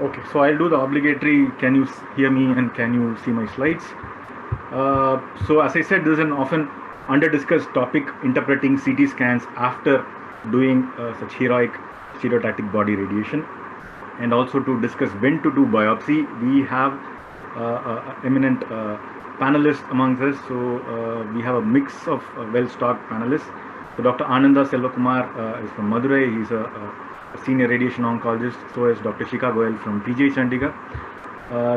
Okay, so I'll do the obligatory. Can you hear me and can you see my slides? So as I said, this is an often under-discussed topic, interpreting CT scans after doing such heroic stereotactic body radiation, and also to discuss when to do biopsy. We have eminent panelists amongst us. So we have a mix of well-stocked panelists. So Dr. Ananda Selvakumar is from Madurai. He's a senior radiation oncologist. So is Dr. Shika Goyal from PGI Chandigarh.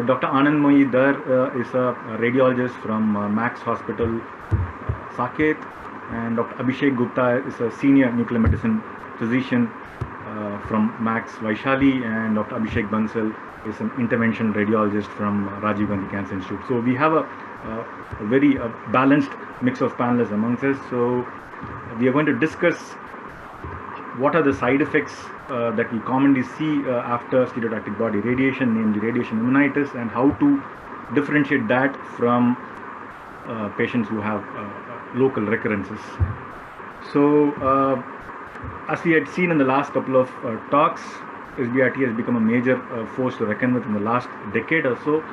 Dr. Anand Moidar is a radiologist from Max Hospital, Saket, and Dr. Abhishek Gupta is a senior nuclear medicine physician from Max Vaishali, and Dr. Abhishek Bansal is an intervention radiologist from Rajiv Gandhi Cancer Institute. So we have a very balanced mix of panelists amongst us. So we are going to discuss what are the side effects that we commonly see after stereotactic body radiation, namely radiation pneumonitis, and how to differentiate that from patients who have local recurrences. So, as we had seen in the last couple of talks, SBRT has become a major force to reckon with in the last decade or so,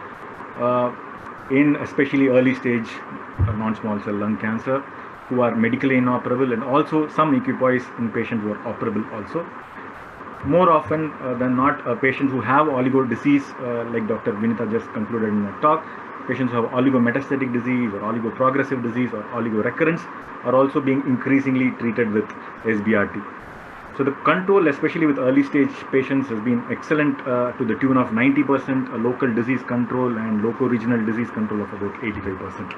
in especially early stage non-small cell lung cancer, who are medically inoperable, and also some equipoise in patients who are operable also. More often than not, patients who have oligo disease, like Dr. Vinita just concluded in her talk, patients who have oligometastatic disease or oligoprogressive disease or oligorecurrence are also being increasingly treated with SBRT. So the control, especially with early stage patients, has been excellent to the tune of 90% local disease control and loco-regional disease control of about 85%.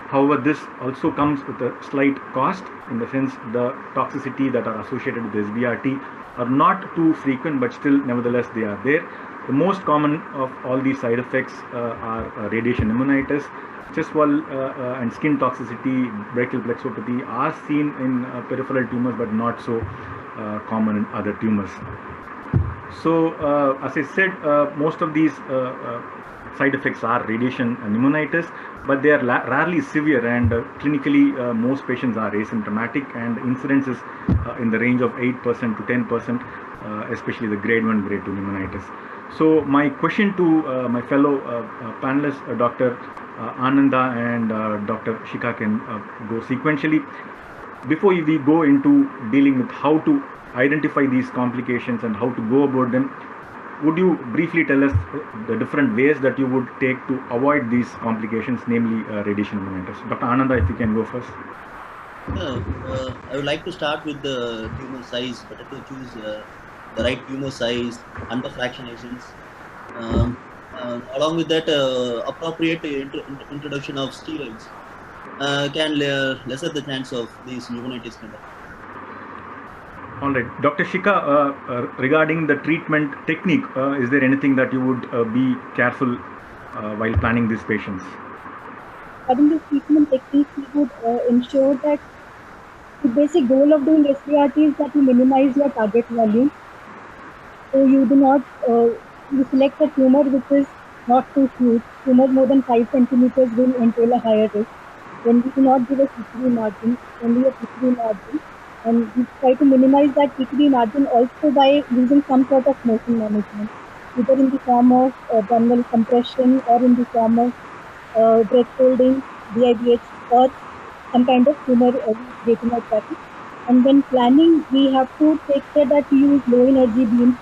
However, this also comes with a slight cost, in the sense the toxicity that are associated with SBRT are not too frequent, but still nevertheless they are there. The most common of all these side effects are radiation pneumonitis, chest wall and skin toxicity, brachial plexopathy are seen in peripheral tumors, but not so common in other tumors. So, as I said, most of these side effects are radiation pneumonitis, but they are rarely severe, and clinically most patients are asymptomatic, and incidence is in the range of 8% to 10%, especially the grade 1, grade 2 pneumonitis. So my question to my fellow panelists, Dr. Ananda and Dr. Shika, can go sequentially. Before we go into dealing with how to identify these complications and how to go about them, would you briefly tell us the different ways that you would take to avoid these complications, namely radiation pneumonitis? Dr. Ananda, if you can go first. I would like to start with the tumor size. Better to choose the right tumor size, under fractionations. Along with that, appropriate introduction of steroids can lesser the chance of these pneumonitis kind of. All right. Dr. Shika, regarding the treatment technique, is there anything that you would be careful while planning these patients? Regarding the treatment technique, we would ensure that the basic goal of doing SBRT is that you minimize your target volume. So you do not, you select a tumor which is not too huge. Tumors more than 5 centimeters will entail a higher risk. Then we do not give a PQV margin, only a PQV margin. And we try to minimize that PQV margin also by using some sort of motion management, either in the form of abdominal compression or in the form of breath holding, DIBH, or some kind of tumor rating or tracking. And when planning, we have to take care that we use low energy beams,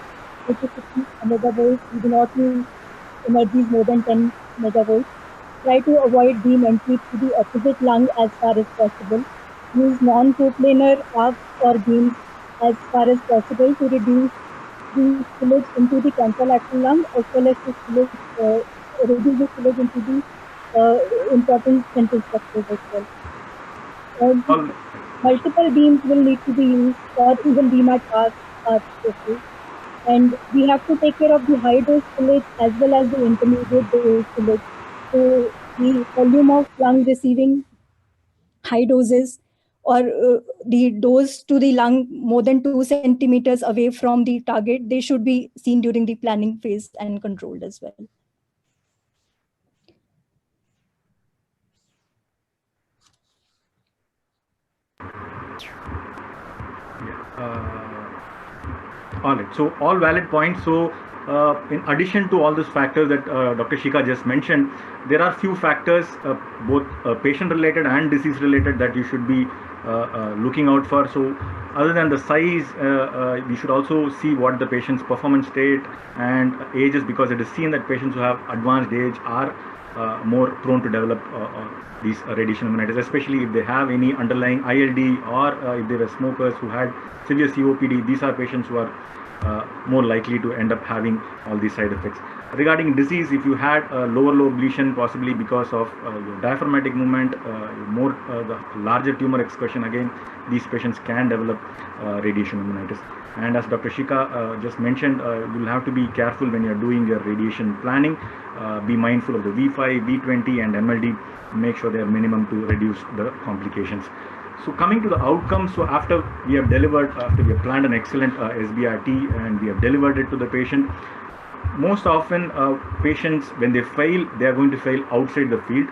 which is 50 megavolts. We do not use energies more than 10 megavolts. Try to avoid beam entry to the opposite lung as far as possible. Use non-coplanar arcs or beams as far as possible to reduce the spillage into the contralateral lung, as well as the spillage, reduce the spillage into the important central structures as well. Multiple beams will need to be used, or even beam at arcs are okay. And we have to take care of the high dose spillage as well as the intermediate dose spillage. So the volume of lung receiving high doses, or the dose to the lung more than 2 centimeters away from the target, they should be seen during the planning phase and controlled as well. All right. So all valid points. So in addition to all those factors that Dr. Shika just mentioned, there are few factors, both patient-related and disease-related, that you should be looking out for. So, other than the size, we should also see what the patient's performance state and age is, because it is seen that patients who have advanced age are more prone to develop these radiation pneumonitis, especially if they have any underlying ILD, or if they were smokers who had severe COPD. These are patients who are more likely to end up having all these side effects. Regarding disease, if you had lower lobe lesion, possibly because of your diaphragmatic movement, the larger tumor excursion, again, these patients can develop radiation pneumonitis. And as Dr. Shika just mentioned, you'll have to be careful when you're doing your radiation planning. Be mindful of the V5, V20 and MLD. Make sure they are minimum to reduce the complications. So coming to the outcomes, so after we have planned an excellent SBRT and we have delivered it to the patient, most often patients, when they fail, they are going to fail outside the field.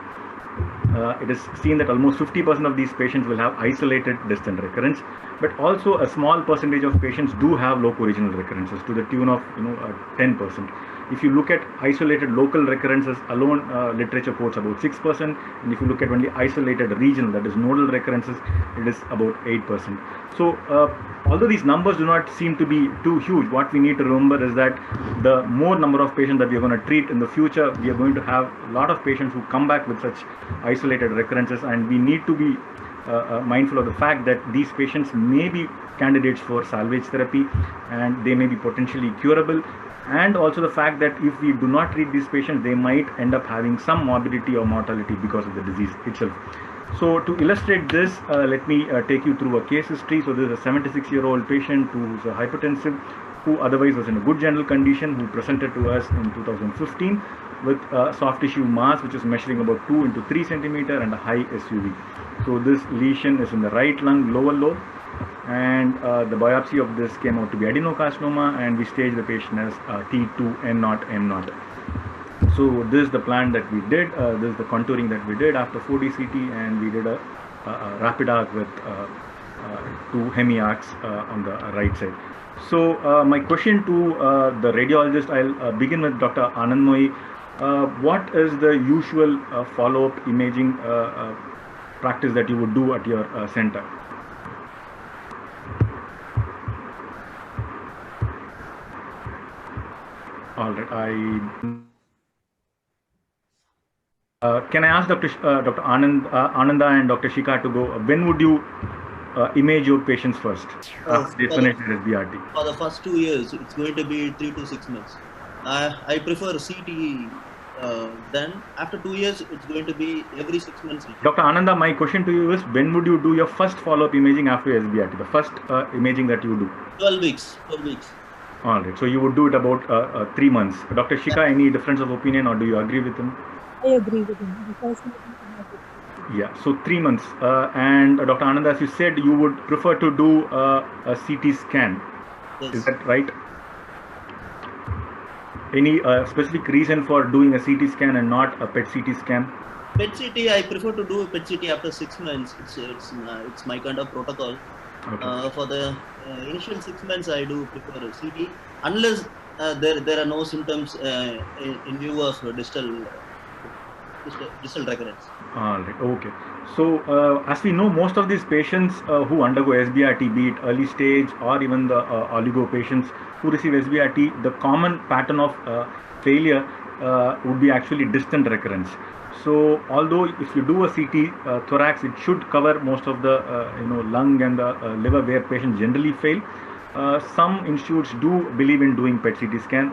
It is seen that almost 50% of these patients will have isolated distant recurrence, but also a small percentage of patients do have local regional recurrences to the tune of 10%. If you look at isolated local recurrences alone, literature quotes about 6%, and if you look at only isolated regional, that is nodal recurrences, it is about 8%. So although these numbers do not seem to be too huge, what we need to remember is that the more number of patients that we are going to treat in the future, we are going to have a lot of patients who come back with such isolated recurrences, and we need to be mindful of the fact that these patients may be candidates for salvage therapy and they may be potentially curable, and also the fact that if we do not treat these patients, they might end up having some morbidity or mortality because of the disease itself. So to illustrate this, let me take you through a case history. So this is a 76-year-old patient who is a hypertensive, who otherwise was in a good general condition, who presented to us in 2015 with a soft tissue mass which is measuring about 2 into 3 centimeter and a high SUV. So this lesion is in the right lung lower lobe, and the biopsy of this came out to be adenocarcinoma, and we staged the patient as T2 N0 M0. So this is the plan that we did. This is the contouring that we did after 4D CT, and we did a rapid arc with 2 hemi-arcs on the right side. So my question to the radiologist, I'll begin with Dr. Anandmoyi. What is the usual follow-up imaging practice that you would do at your center? All right. Can I ask Dr. Ananda and Dr. Shika to go? When would you image your patients first after they finish their SBRT? For the first 2 years, it's going to be 3 to 6 months. I prefer CT. Then after 2 years, it's going to be every 6 months. Dr. Ananda, my question to you is, when would you do your first follow-up imaging after SBRT? The first imaging that you do? 12 weeks. 12 weeks. All right. So you would do it about 3 months. Dr. Shika, any difference of opinion, or do you agree with him? I agree with him. The first yeah, so 3 months. And Dr. Ananda, as you said, you would prefer to do a CT scan. Yes. Is that right? Any specific reason for doing a CT scan and not a PET CT scan? PET CT, I prefer to do a PET CT after 6 months. It's my kind of protocol. Okay. For the initial 6 months, I do prefer a CT, unless there are no symptoms in view of distal recurrence. All right. Okay. So as we know, most of these patients who undergo SBRT, be it early stage or even the oligo patients who receive SBRT, the common pattern of failure would be actually distant recurrence. So although if you do a CT thorax, it should cover most of the lung and the liver where patients generally fail. Some institutes do believe in doing PET CT scan.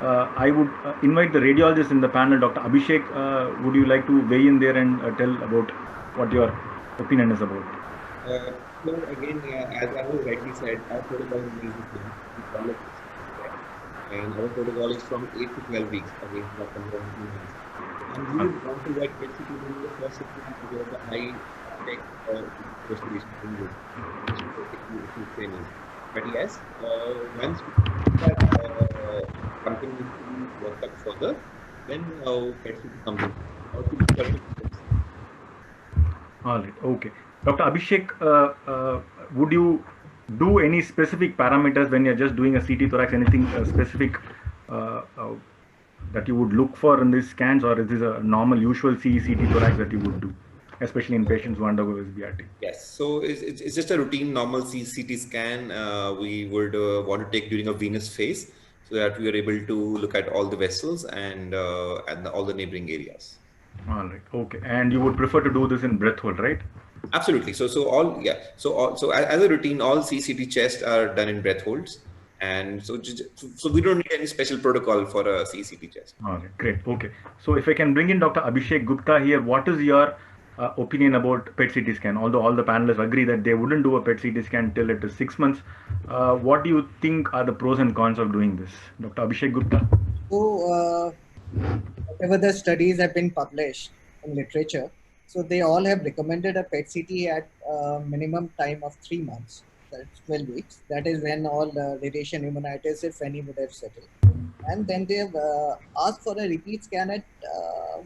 I would invite the radiologist in the panel, Dr. Abhishek. Would you like to weigh in there and tell about what your opinion is about? So again, as Rahul rightly said, our protocol is the same. And our protocol is from 8 to 12 weeks again. And we would want to get basically the first 6 months to get the high tech investigation training. But yes, once we start something to work up further, then PET CT comes in. All right. Okay. Dr. Abhishek, would you do any specific parameters when you're just doing a CT thorax? Anything specific that you would look for in these scans, or is this a normal usual CECT thorax that you would do, especially in patients who undergo SBRT? Yes, so it's just a routine normal CT scan we would want to take during a venous phase so that we are able to look at all the vessels and all the neighboring areas. All right. Okay. And you would prefer to do this in breath hold, right? Absolutely. So as a routine, all CCT chest are done in breath holds, and so we don't need any special protocol for a CCT chest. All right. Great. Okay. So if I can bring in Dr. Abhishek Gupta here, what is your opinion about PET CT scan? Although all the panelists agree that they wouldn't do a PET CT scan till it is 6 months, what do you think are the pros and cons of doing this, Dr. Abhishek Gupta? So, whatever the studies have been published in literature, so they all have recommended a PET CT at minimum time of 3 months. That's 12 weeks. That is when all radiation pneumonitis, if any, would have settled. And then they have asked for a repeat scan at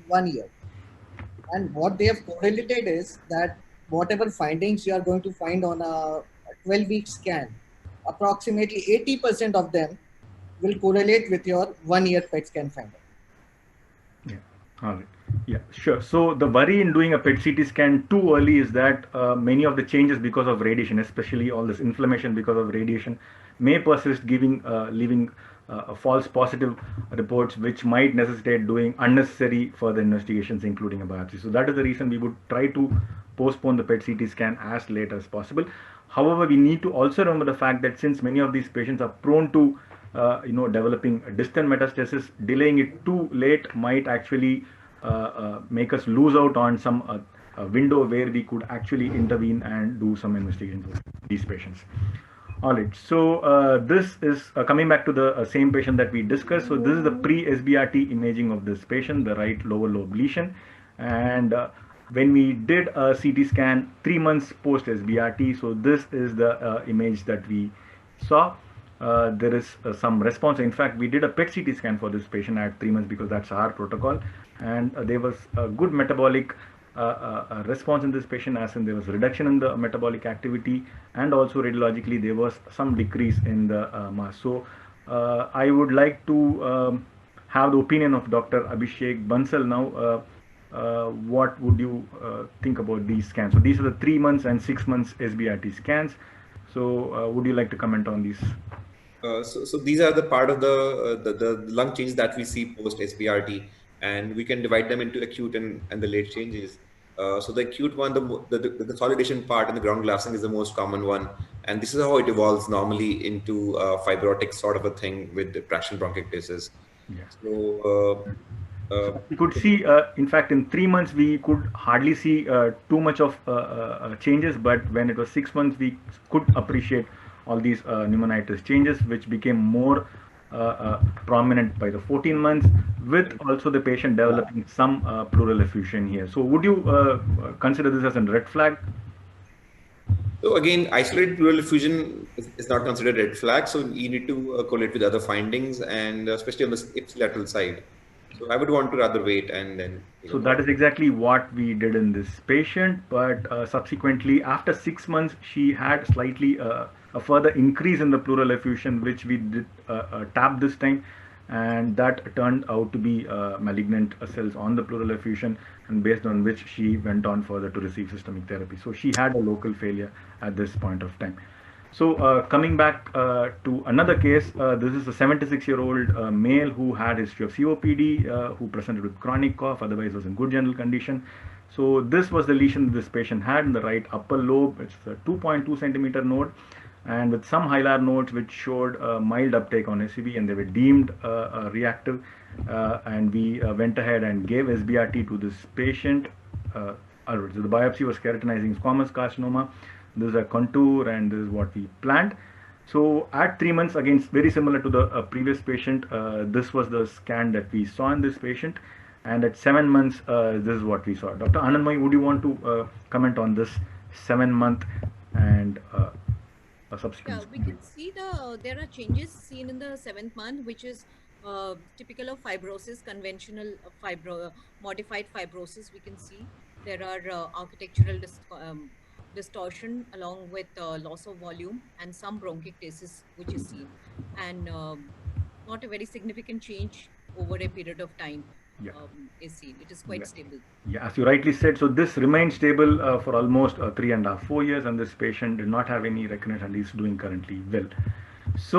1 year. And what they have correlated is that whatever findings you are going to find on a 12-week scan, approximately 80% of them will correlate with your 1 year PET scan finding. Yeah. All right. Yeah, sure. So the worry in doing a PET CT scan too early is that many of the changes because of radiation, especially all this inflammation because of radiation, may persist, leaving false positive reports, which might necessitate doing unnecessary further investigations, including a biopsy. So that is the reason we would try to postpone the PET CT scan as late as possible. However, we need to also remember the fact that since many of these patients are prone to developing distant metastasis, delaying it too late might actually make us lose out on some window where we could actually intervene and do some investigations with these patients. All right, so this is coming back to the same patient that we discussed. So this is the pre-SBRT imaging of this patient, the right lower lobe lesion. And when we did a CT scan 3 months post-SBRT, so this is the image that we saw. There is some response. In fact, we did a PET CT scan for this patient at 3 months because that's our protocol. And there was a good metabolic response in this patient, as in there was reduction in the metabolic activity, and also radiologically there was some decrease in the mass. So I would like to have the opinion of Dr. Abhishek Bansal now. What would you think about these scans? So these are the 3 months and 6 months SBRT scans. So would you like to comment on these? So these are the part of the lung changes that we see post SBRT, and we can divide them into acute and the late changes. So the acute one, the consolidation part and the ground glassing is the most common one, and this is how it evolves normally into fibrotic sort of a thing with the traction bronchiectasis. Yeah. So we could see, in fact, in 3 months we could hardly see too much of changes, but when it was 6 months, we could appreciate all these pneumonitis changes, which became more prominent by the 14 months, with also the patient developing some pleural effusion here. So would you consider this as a red flag? So again, isolated pleural effusion is not considered red flag. So you need to correlate with other findings, and especially on the ipsilateral side. So I would want to rather wait and then. So that is exactly what we did in this patient, but subsequently after 6 months, she had slightly a further increase in the pleural effusion, which we did tap this time, and that turned out to be malignant cells on the pleural effusion, and based on which she went on further to receive systemic therapy. So she had a local failure at this point of time. So coming back to another case, this is a 76-year-old male who had history of COPD, who presented with chronic cough, otherwise was in good general condition. So this was the lesion this patient had in the right upper lobe. It's a 2.2 centimeter node, and with some hilar nodes which showed mild uptake on SUV, and they were deemed reactive. And we went ahead and gave SBRT to this patient. So the biopsy was keratinizing squamous carcinoma. This is a contour, and this is what we planned. So at 3 months, again, very similar to the previous patient, this was the scan that we saw in this patient. And at 7 months, this is what we saw. Dr. Anandmay, would you want to comment on this 7-month and a subsequent? Yeah, we can see there are changes seen in the 7th month, which is typical of fibrosis, conventional modified fibrosis. We can see there are architectural distortion along with loss of volume and some bronchiectasis which is seen, and not a very significant change over a period of time Yeah. is seen. It is quite Yeah. stable. Yeah, as you rightly said, so this remained stable for almost 3.5, 4 years, and this patient did not have any recurrence and is doing currently well. So,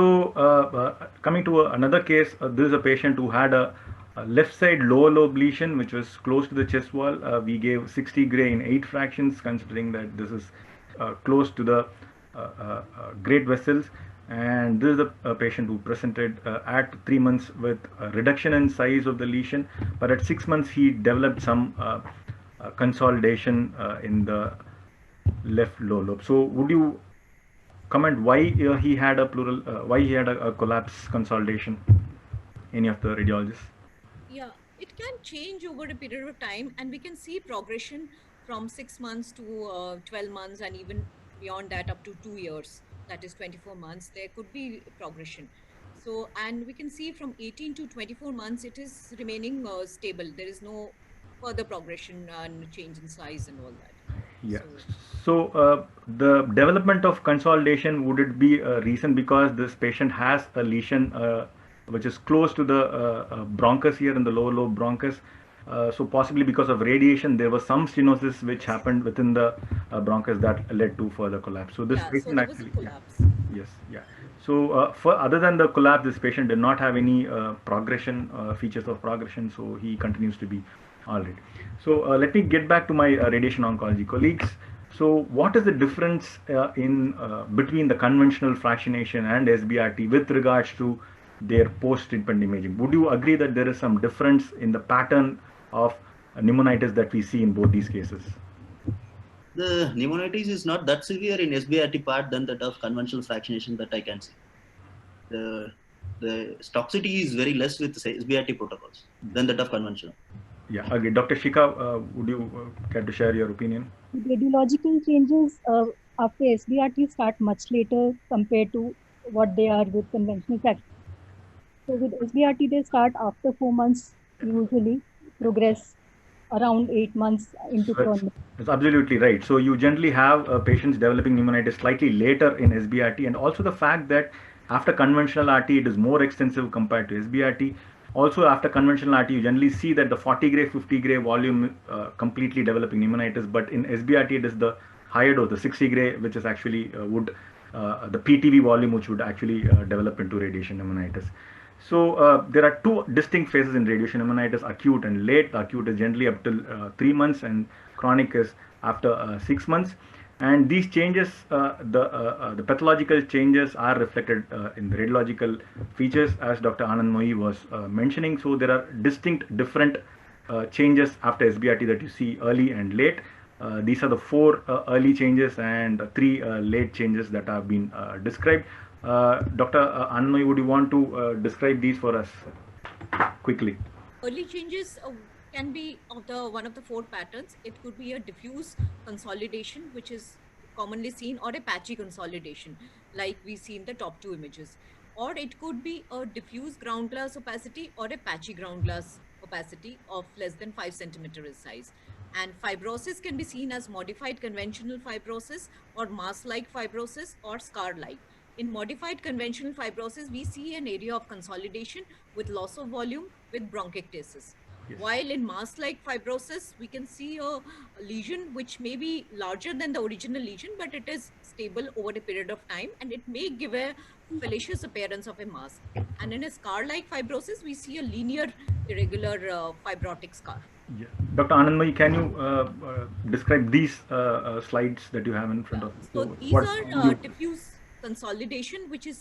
coming to another case, this is a patient who had a left side lower lobe lesion which was close to the chest wall. We gave 60 gray in 8 fractions, considering that this is close to the great vessels. And this is a patient who presented at 3 months with a reduction in size of the lesion, but at 6 months he developed some consolidation in the left lower lobe. So, would you comment why he had a why he had a collapse consolidation? Any of the radiologists? Yeah, it can change over a period of time, and we can see progression from 6 months to 12 months, and even beyond that, up to 2 years, that is 24 months. There could be progression. So, and we can see from 18 to 24 months, it is remaining stable. There is no further progression and change in size and all that. Yeah. So, So the development of consolidation, would it be a reason because this patient has a lesion which is close to the bronchus here in the lower lobe bronchus? So possibly because of radiation, there was some stenosis which happened within the bronchus that led to further collapse. So this yeah, so patient there was a actually, yeah. collapse. Yes, yeah. So for other than the collapse, this patient did not have any progression features of progression, so he continues to be all right. So let me get back to my radiation oncology colleagues. So what is the difference in between the conventional fractionation and SBRT with regards to their post-treatment imaging? Would you agree that there is some difference in the pattern of pneumonitis that we see in both these cases? The pneumonitis is not that severe in SBRT part than that of conventional fractionation that I can see. The toxicity is very less with SBRT protocols than that of conventional. Yeah, okay. Dr. Shika, would you care to share your opinion? Radiological changes after SBRT start much later compared to what they are with conventional fraction. So with SBRT, they start after 4 months, usually progress around 8 months into chronic. That's absolutely right. So you generally have patients developing pneumonitis slightly later in SBRT, and also the fact that after conventional RT it is more extensive compared to SBRT. Also after conventional RT you generally see that the 40 gray, 50 gray volume completely developing pneumonitis, but in SBRT it is the higher dose, the 60 gray, which is actually the PTV volume which would actually develop into radiation pneumonitis. So there are two distinct phases in radiation pneumonitis: acute and late. Acute is generally up till 3 months, and chronic is after 6 months. And these changes, the pathological changes, are reflected in the radiological features, as Dr. Anand Mohi was mentioning. So there are distinct, different changes after SBRT that you see early and late. These are the 4 early changes and 3 late changes that have been described. Dr. Anand Mohi, would you want to describe these for us quickly? Early changes can be of the one of the 4 patterns. It could be a diffuse consolidation, which is commonly seen, or a patchy consolidation, like we see in the top 2 images. Or it could be a diffuse ground glass opacity or a patchy ground glass opacity of less than 5 centimeter in size. And fibrosis can be seen as modified conventional fibrosis, or mass-like fibrosis, or scar-like. In modified conventional fibrosis, we see an area of consolidation with loss of volume with bronchiectasis. Yes. While in mass-like fibrosis, we can see a lesion which may be larger than the original lesion, but it is stable over a period of time, and it may give a fallacious appearance of a mass. And in a scar-like fibrosis, we see a linear, irregular fibrotic scar. Yeah. Dr. Anand Mohi, can you describe these slides that you have in front of you? So these are diffuse consolidation, which is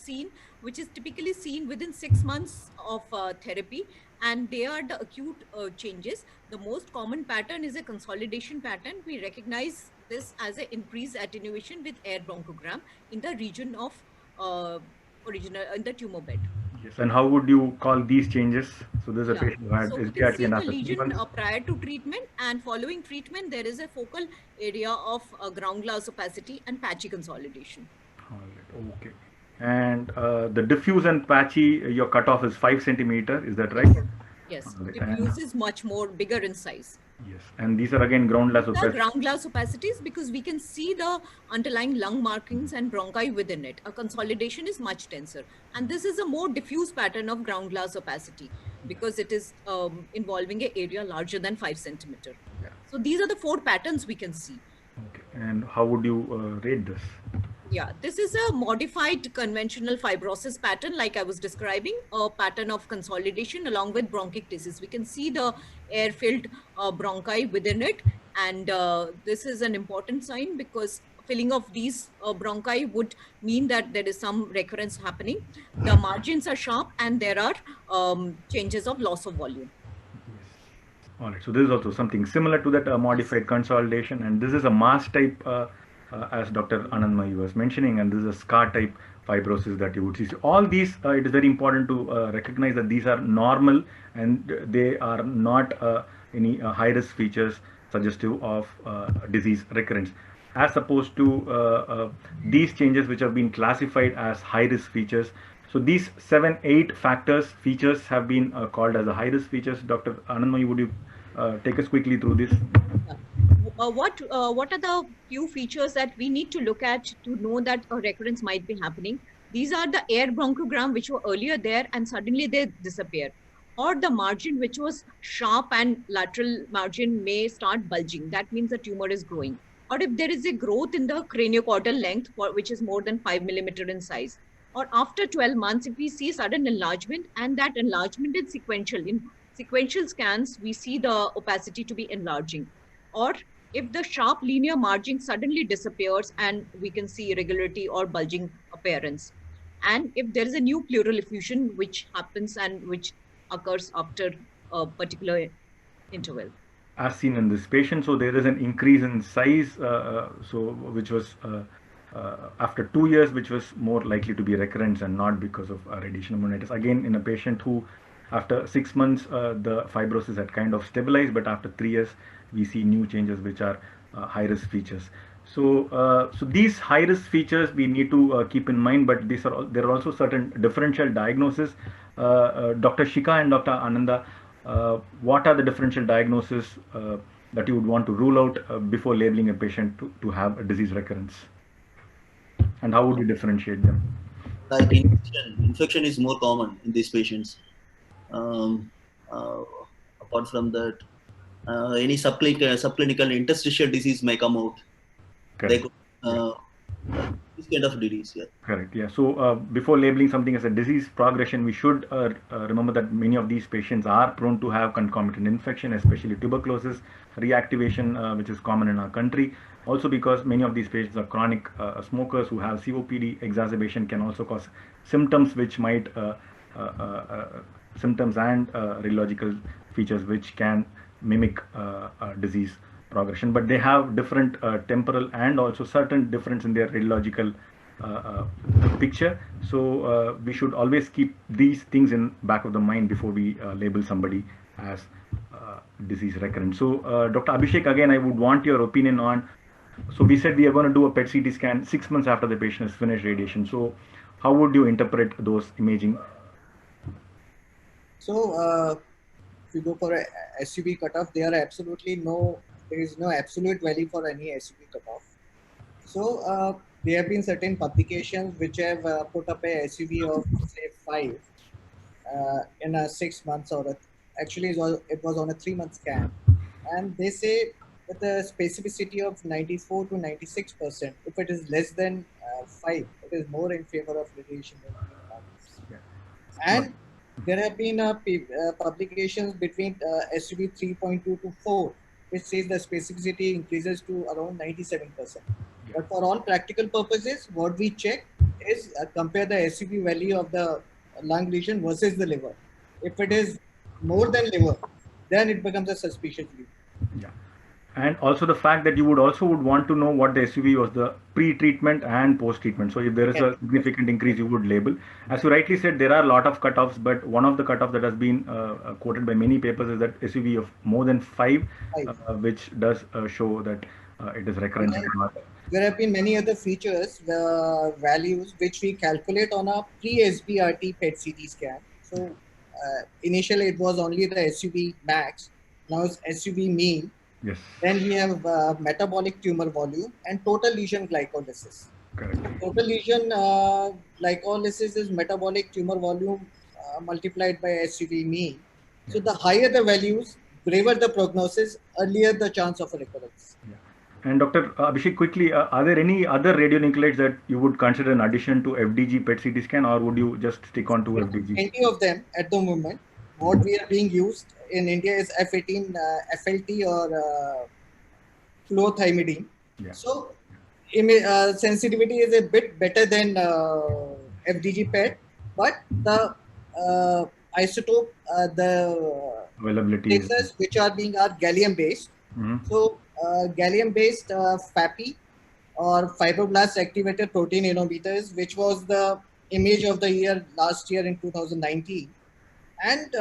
typically seen within 6 months of therapy, and they are the acute changes. The most common pattern is a consolidation pattern. We recognize this as an increased attenuation with air bronchogram in the region of in the tumor bed. Yes, and how would you call these changes? So there's a patient who had So we can SBRT see and the after 3 lesion months. prior to treatment, and following treatment, there is a focal area of ground glass opacity and patchy consolidation. All right, okay. And the diffuse and patchy, your cutoff is 5 centimeter. Is that right? Yes, Right. diffuse is much more bigger in size. Yes, and these are again ground glass These are opacities. ground glass opacities because we can see the underlying lung markings and bronchi within it. A consolidation is much denser. And this is a more diffuse pattern of ground glass opacity because it is involving an area larger than 5 centimeter. Yeah. So these are the 4 patterns we can see. Okay. And how would you rate this? Yeah, this is a modified conventional fibrosis pattern, like I was describing, a pattern of consolidation along with bronchiectasis. We can see the air-filled bronchi within it, and this is an important sign because filling of these bronchi would mean that there is some recurrence happening. The margins are sharp, and there are changes of loss of volume. All right, so this is also something similar to that modified consolidation, and this is a mass type, as Dr. Anandmai was mentioning, and this is a scar type fibrosis that you would see. So all these, it is very important to recognize that these are normal and they are not any high risk features suggestive of disease recurrence, as opposed to these changes which have been classified as high risk features. So these 7, 8 features have been called as the high risk features. Dr. Anandmai, would you take us quickly through this? What are the few features that we need to look at to know that a recurrence might be happening? These are the air bronchogram which were earlier there and suddenly they disappear, or the margin which was sharp and lateral margin may start bulging. That means the tumor is growing. Or if there is a growth in the craniocaudal length which is more than 5 millimeter in size, or after 12 months if we see sudden enlargement and that enlargement is sequential. In sequential scans we see the opacity to be enlarging, or if the sharp linear margin suddenly disappears and we can see irregularity or bulging appearance, and if there is a new pleural effusion which happens and which occurs after a particular interval. As seen in this patient, so there is an increase in size, so which was after 2 years, which was more likely to be recurrence and not because of radiation pneumonitis. Again, in a patient who after 6 months the fibrosis had kind of stabilized, but after 3 years we see new changes which are high risk features. So these high risk features we need to keep in mind, but there are also certain differential diagnoses. Dr. Shikha and Dr. Ananda, what are the differential diagnoses that you would want to rule out before labeling a patient to have a disease recurrence? And how would you differentiate them? Like infection is more common in these patients. Apart from that, any subclinical interstitial disease may come out. Correct. They could, this kind of disease, yeah. Correct. Yeah. So before labeling something as a disease progression, we should remember that many of these patients are prone to have concomitant infection, especially tuberculosis reactivation, which is common in our country. Also, because many of these patients are chronic smokers who have COPD, exacerbation can also cause symptoms which might symptoms and radiological features which can mimic disease progression, but they have different temporal and also certain difference in their radiological picture. So we should always keep these things in back of the mind before we label somebody as disease recurrent. So Dr. Abhishek, again, I would want your opinion on, so we said we are going to do a PET CT scan 6 months after the patient has finished radiation. So how would you interpret those imaging? So if you go for a SUV cutoff, there is no absolute value for any SUV cutoff. So there have been certain publications which have put up a SUV of say 5 in a 6 months, or actually it was on a 3-month scan, and they say that the specificity of 94 to 96%, if it is less than 5, it is more in favor of radiation than being and there have been publications between SUV 3.2 to 4, which says the specificity increases to around 97%. But for all practical purposes, what we check is compare the SUV value of the lung lesion versus the liver. If it is more than liver, then it becomes a suspicious lesion. Yeah. And also the fact that you would want to know what the SUV was, the pre-treatment and post-treatment. So if there is a significant increase, you would label. As you rightly said, there are a lot of cutoffs, but one of the cutoffs that has been quoted by many papers is that SUV of more than 5, which does show that it is recurrent. There have been many other features, values, which we calculate on a pre-SBRT PET CT scan. So initially it was only the SUV max, now is SUV mean. Yes. Then we have metabolic tumor volume and total lesion glycolysis. Correct. So total lesion glycolysis is metabolic tumor volume multiplied by SUV mean. So the higher the values, braver the prognosis, earlier the chance of a recurrence. Yeah. And Dr. Abhishek, quickly, are there any other radionuclides that you would consider in addition to FDG PET CT scan, or would you just stick on to FDG? Plenty of them at the moment. What we are being used in India is F18, FLT or fluothymidine. Yeah. So sensitivity is a bit better than FDG PET, but the isotope, the Availability is. lasers which are being are gallium based. So gallium based FAPI or fibroblast activated protein inometers, which was the image of the year last year in 2019, and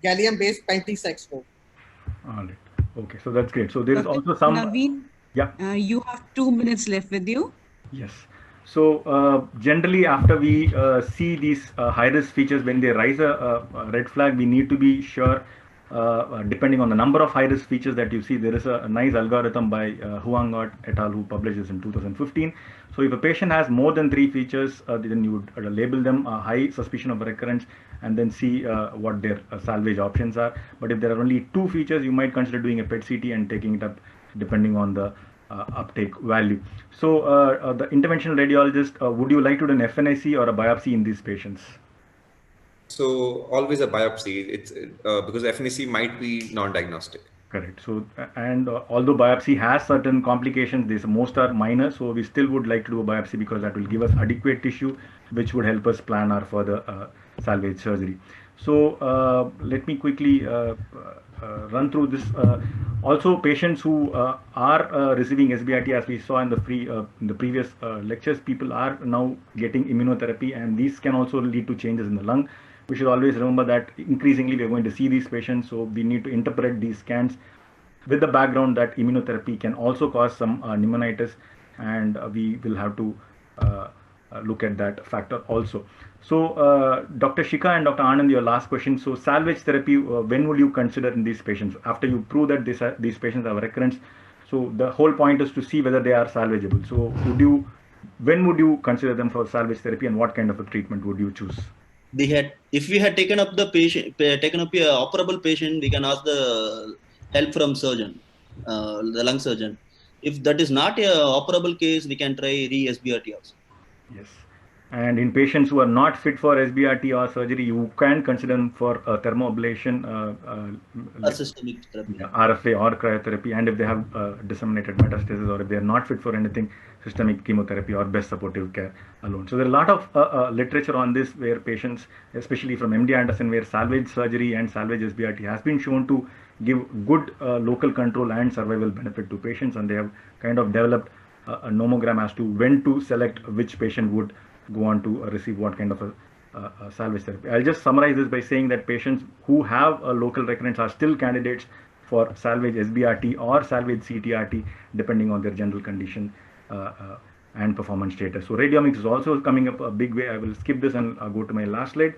gallium based pentysexpo. All right. Okay, so that's great. So there is Dr. also some. Naveen, Yeah. you have 2 minutes left with you. Yes. So generally, after we see these high-risk features, when they raise a red flag, we need to be sure. Depending on the number of high-risk features that you see, there is a nice algorithm by Huang et al. Who published this in 2015. So if a patient has more than 3 features, then you would label them a high suspicion of recurrence, and then see what their salvage options are. But if there are only 2 features, you might consider doing a PET CT and taking it up depending on the uptake value. So the interventional radiologist, would you like to do an FNAC or a biopsy in these patients? So always a biopsy. It's because FNAC might be non-diagnostic. Correct. So and although biopsy has certain complications, these most are minor. So we still would like to do a biopsy because that will give us adequate tissue, which would help us plan our further salvage surgery. So let me quickly run through this. Also, patients who are receiving SBRT, as we saw in the previous lectures, people are now getting immunotherapy, and these can also lead to changes in the lung. We should always remember that increasingly we are going to see these patients, so we need to interpret these scans with the background that immunotherapy can also cause some pneumonitis, and we will have to look at that factor also. So Dr. Shikha and Dr. Anand, your last question. So salvage therapy, when would you consider in these patients after you prove that these patients have recurrence? So the whole point is to see whether they are salvageable. So when would you consider them for salvage therapy, and what kind of a treatment would you choose? If we had taken up the patient, taken up a operable patient, we can ask the help from surgeon, the lung surgeon. If that is not a operable case, we can try re-SBRT also. Yes. And in patients who are not fit for SBRT or surgery, you can consider them for thermoablation, systemic therapy. RFA or cryotherapy, and if they have disseminated metastasis, or if they are not fit for anything, systemic chemotherapy or best supportive care alone. So there are a lot of literature on this, where patients, especially from MD Anderson, where salvage surgery and salvage SBRT has been shown to give good local control and survival benefit to patients, and they have kind of developed a nomogram as to when to select which patient would go on to receive what kind of a salvage therapy. I'll just summarize this by saying that patients who have a local recurrence are still candidates for salvage SBRT or salvage CTRT, depending on their general condition and performance status. So radiomics is also coming up a big way. I will skip this and go to my last slide.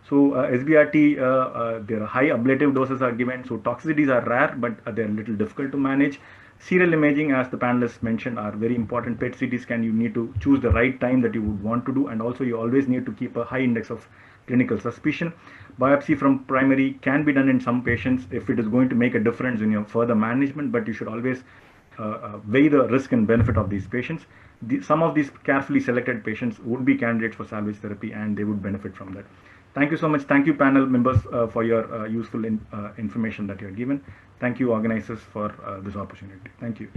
So SBRT, their high ablative doses are given. So toxicities are rare, but they're a little difficult to manage. Serial imaging, as the panelists mentioned, are very important. PET CT scan, you need to choose the right time that you would want to do, and also you always need to keep a high index of clinical suspicion. Biopsy from primary can be done in some patients if it is going to make a difference in your further management, but you should always weigh the risk and benefit of these patients. Some of these carefully selected patients would be candidates for salvage therapy, and they would benefit from that. Thank you so much. Thank you, panel members, for your useful information that you have given. Thank you, organizers, for this opportunity. Thank you.